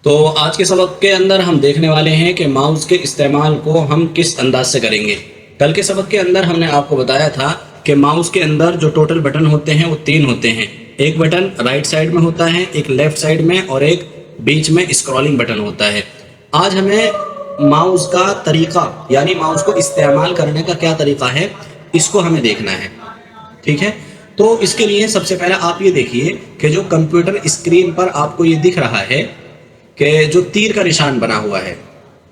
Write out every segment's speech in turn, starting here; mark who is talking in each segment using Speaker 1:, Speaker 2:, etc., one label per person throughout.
Speaker 1: तो आज के सबक के अंदर हम देखने वाले हैं कि माउस के इस्तेमाल को हम किस अंदाज से करेंगे। कल के सबक के अंदर हमने आपको बताया था कि माउस के अंदर जो टोटल बटन होते हैं वो 3 होते हैं। एक बटन राइट साइड में होता है, एक लेफ्ट साइड में और एक बीच में स्क्रॉलिंग बटन होता है। आज हमें माउस का तरीका यानी माउस को इस्तेमाल करने का क्या तरीका है इसको हमें देखना है। ठीक है, तो इसके लिए सबसे पहले आप ये देखिए कि जो कंप्यूटर स्क्रीन पर आपको ये दिख रहा है कि जो तीर का निशान बना हुआ है,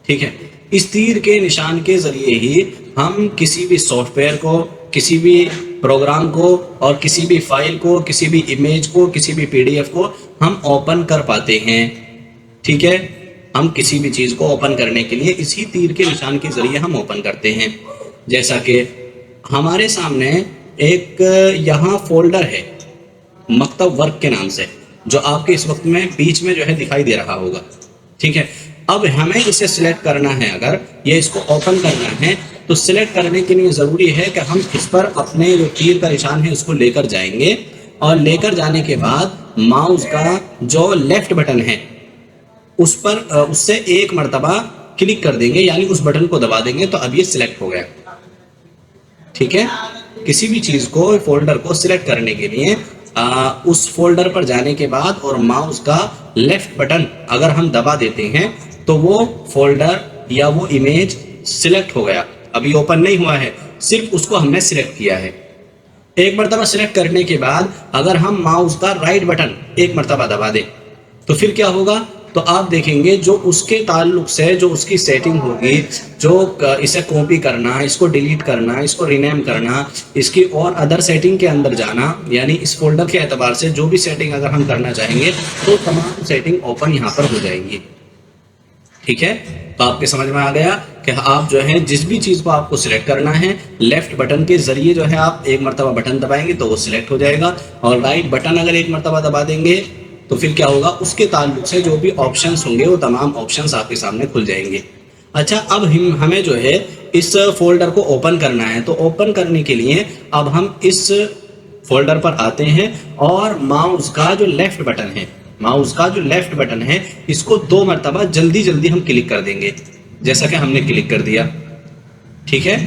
Speaker 1: ठीक है, इस तीर के निशान के जरिए ही हम किसी भी सॉफ्टवेयर को, किसी भी प्रोग्राम को और किसी भी फाइल को, किसी भी इमेज को, किसी भी पीडीएफ को हम ओपन कर पाते हैं। ठीक है, हम किसी भी चीज़ को ओपन करने के लिए इसी तीर के निशान के जरिए हम ओपन करते हैं। जैसा कि हमारे सामने एक यहाँ फोल्डर है मकतब वर्क के नाम से, जो आपके इस वक्त में बीच में जो है दिखाई दे रहा होगा। ठीक है, अब हमें इसे सिलेक्ट करना है। अगर ये इसको ओपन करना है तो सिलेक्ट करने के लिए ज़रूरी है कि हम इस पर अपने जो तीर का निशान है उसको लेकर जाएंगे और लेकर जाने के बाद माउस का जो लेफ्ट बटन है उस पर उससे एक मरतबा क्लिक कर देंगे, यानी उस बटन को दबा देंगे तो अब ये सिलेक्ट हो गया। ठीक है, किसी भी चीज़ को, फोल्डर को सिलेक्ट करने के लिए उस फोल्डर पर जाने के बाद और माउस का लेफ्ट बटन अगर हम दबा देते हैं तो वो फोल्डर या वो इमेज सिलेक्ट हो गया। अभी ओपन नहीं हुआ है, सिर्फ उसको हमने सिलेक्ट किया है। एक मरतबा सिलेक्ट करने के बाद अगर हम माउस का राइट बटन एक मरतबा दबा दें तो फिर क्या होगा, तो आप देखेंगे जो उसके ताल्लुक से जो उसकी सेटिंग होगी, जो इसे कॉपी करना, इसको डिलीट करना, इसको रीनेम करना, इसकी और अदर सेटिंग के अंदर जाना, यानी इस फोल्डर के एतबार से जो भी सेटिंग अगर हम करना चाहेंगे तो तमाम सेटिंग ओपन यहाँ पर हो जाएंगी। ठीक है, तो आपके समझ में आ गया कि आप जो है जिस भी चीज़ को आपको सिलेक्ट करना है, लेफ्ट बटन के जरिए जो है आप एक मरतबा बटन दबाएंगे तो वो सिलेक्ट हो जाएगा, और राइट बटन अगर एक मरतबा दबा देंगे तो फिर क्या होगा, उसके ताल्लुक से जो भी ऑप्शंस होंगे वो तमाम ऑप्शंस आपके सामने खुल जाएंगे। अच्छा, अब हमें जो है इस फोल्डर को ओपन करना है, तो ओपन करने के लिए अब हम इस फोल्डर पर आते हैं और माउस का जो लेफ्ट बटन है इसको 2 मरतबा जल्दी जल्दी हम क्लिक कर देंगे, जैसा कि हमने क्लिक कर दिया। ठीक है,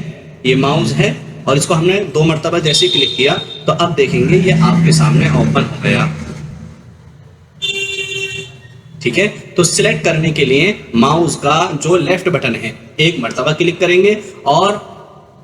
Speaker 1: ये माउस है और इसको हमने 2 मरतबा जैसे क्लिक किया तो अब देखेंगे ये आपके सामने ओपन हो गया। ठीक है, तो सिलेक्ट करने के लिए माउस का जो लेफ्ट बटन है एक मरतबा क्लिक करेंगे और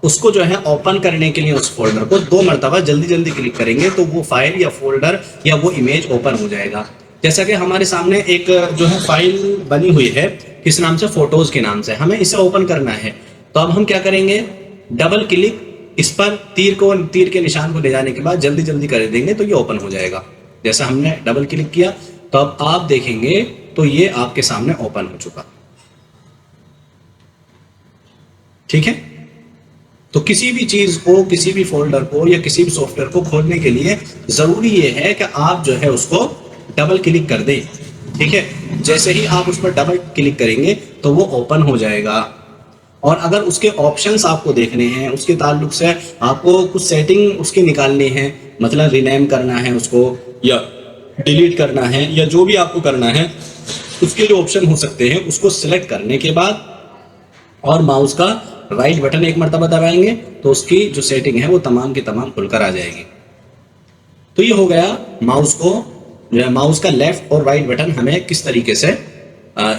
Speaker 1: उसको जो है ओपन करने के लिए उस फोल्डर को 2 मरतबा जल्दी जल्दी क्लिक करेंगे तो वो फाइल या फोल्डर या वो इमेज ओपन हो जाएगा। जैसा कि हमारे सामने एक जो है फाइल बनी हुई है, किस नाम से, फोटोज के नाम से, हमें इसे ओपन करना है। तो अब हम क्या करेंगे, डबल क्लिक इस पर तीर के निशान को ले जाने के बाद जल्दी जल्दी कर देंगे तो ये ओपन हो जाएगा। जैसा हमने डबल क्लिक किया तो अब आप देखेंगे तो ये आपके सामने ओपन हो चुका। ठीक है, तो किसी भी चीज को, किसी भी फोल्डर को या किसी भी सॉफ्टवेयर को खोलने के लिए जरूरी ये है कि आप जो है उसको डबल क्लिक कर दें। ठीक है, जैसे ही आप उस पर डबल क्लिक करेंगे तो वो ओपन हो जाएगा। और अगर उसके ऑप्शंस आपको देखने हैं, उसके ताल्लुक से आपको कुछ सेटिंग उसकी निकालनी है, मतलब रीनेम करना है उसको या डिलीट करना है या जो भी आपको करना है, उसके जो ऑप्शन हो सकते हैं उसको सिलेक्ट करने के बाद और माउस का राइट बटन एक मरतबा दबाएंगे तो उसकी जो सेटिंग है वो तमाम की तमाम खुलकर आ जाएगी। तो ये हो गया माउस का लेफ्ट और राइट बटन हमें किस तरीके से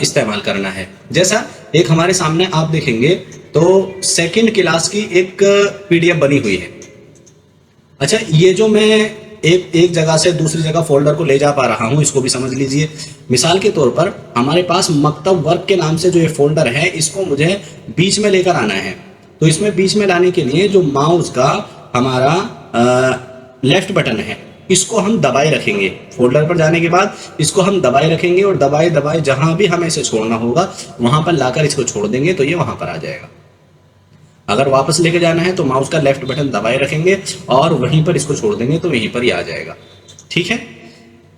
Speaker 1: इस्तेमाल करना है। जैसा एक हमारे सामने आप देखेंगे तो सेकंड क्लास की एक पीडीएफ बनी हुई है। अच्छा, ये जो मैं एक जगह से दूसरी जगह फोल्डर को ले जा पा रहा हूं, इसको भी समझ लीजिए। मिसाल के तौर पर हमारे पास मकतब वर्क के नाम से जो ये फोल्डर है इसको मुझे बीच में लेकर आना है। तो इसमें बीच में लाने के लिए जो माउस का हमारा लेफ्ट बटन है इसको हम दबाए रखेंगे। फोल्डर पर जाने के बाद इसको हम दबाए रखेंगे और दबाए दबाए जहां भी हमें इसे छोड़ना होगा वहां पर लाकर इसको छोड़ देंगे तो ये वहां पर आ जाएगा। अगर वापस लेके जाना है तो माउस का लेफ्ट बटन दबाए रखेंगे और वहीं पर इसको छोड़ देंगे तो वहीं पर ही आ जाएगा। ठीक है,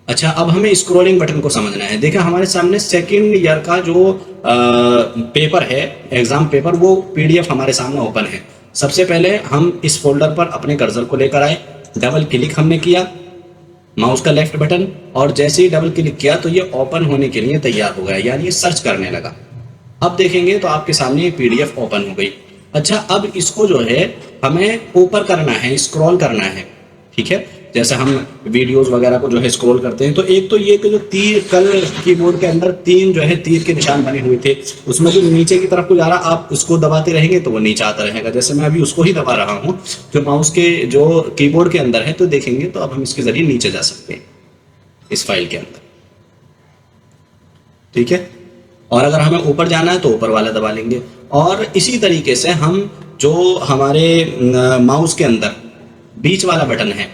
Speaker 1: अच्छा, अब हमें स्क्रॉलिंग बटन को समझना है। देखिए हमारे सामने सेकंड ईयर का जो पेपर है, एग्जाम पेपर, वो पीडीएफ हमारे सामने ओपन है। सबसे पहले हम इस फोल्डर पर अपने कर्सर को लेकर आए, डबल क्लिक हमने किया, माउस का लेफ्ट बटन, और जैसे ही डबल क्लिक किया तो ये ओपन होने के लिए तैयार हो गया, यानी ये सर्च करने लगा। अब देखेंगे तो आपके सामने ये पीडीएफ ओपन हो गई। अच्छा, अब इसको जो है हमें ऊपर करना है, स्क्रॉल करना है। ठीक है, जैसे हम वीडियोस वगैरह को जो है स्क्रॉल करते हैं, तो एक तो ये कि जो तीर, कल कीबोर्ड के अंदर तीन जो है तीर के निशान बने हुए थे, उसमें जो नीचे की तरफ को जा रहा, आप उसको दबाते रहेंगे तो वो नीचे आता रहेगा। जैसे मैं अभी उसको ही दबा रहा हूँ जो माउस के जो कीबोर्ड के अंदर है, तो देखेंगे तो अब हम इसके जरिए नीचे जा सकते हैं इस फाइल के अंदर। ठीक है, और अगर हमें ऊपर जाना है तो ऊपर वाला दबा लेंगे। और इसी तरीके से हम जो हमारे माउस के अंदर बीच वाला बटन है,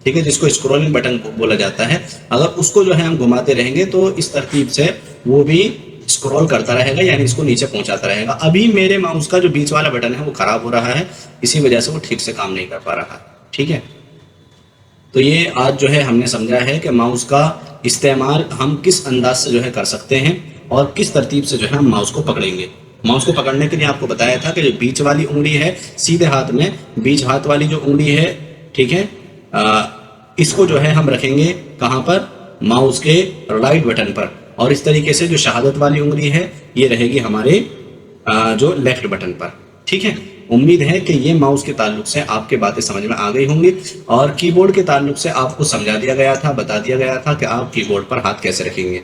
Speaker 1: ठीक है, जिसको स्क्रॉलिंग बटन बोला जाता है, अगर उसको जो है हम घुमाते रहेंगे तो इस तरतीब से वो भी स्क्रॉल करता रहेगा, यानी इसको नीचे पहुंचाता रहेगा। अभी मेरे माउस का जो बीच वाला बटन है वो खराब हो रहा है, इसी वजह से वो ठीक से काम नहीं कर पा रहा। ठीक है, तो ये आज जो है हमने समझा है कि माउस का इस्तेमाल हम किस अंदाज से जो है कर सकते हैं और किस तरतीब से जो है हम माउस को पकड़ेंगे। माउस को पकड़ने के लिए आपको बताया था कि जो बीच वाली उंगली है सीधे हाथ में, बीच हाथ वाली जो उंगली है, ठीक है, इसको जो है हम रखेंगे कहाँ पर, माउस के राइट बटन पर, और इस तरीके से जो शहादत वाली उंगली है ये रहेगी हमारे जो लेफ्ट बटन पर। ठीक है, उम्मीद है कि ये माउस के ताल्लुक से आपके बातें समझ में आ गई होंगी, और कीबोर्ड के ताल्लुक से आपको समझा दिया गया था, बता दिया गया था कि आप कीबोर्ड पर हाथ कैसे रखेंगे।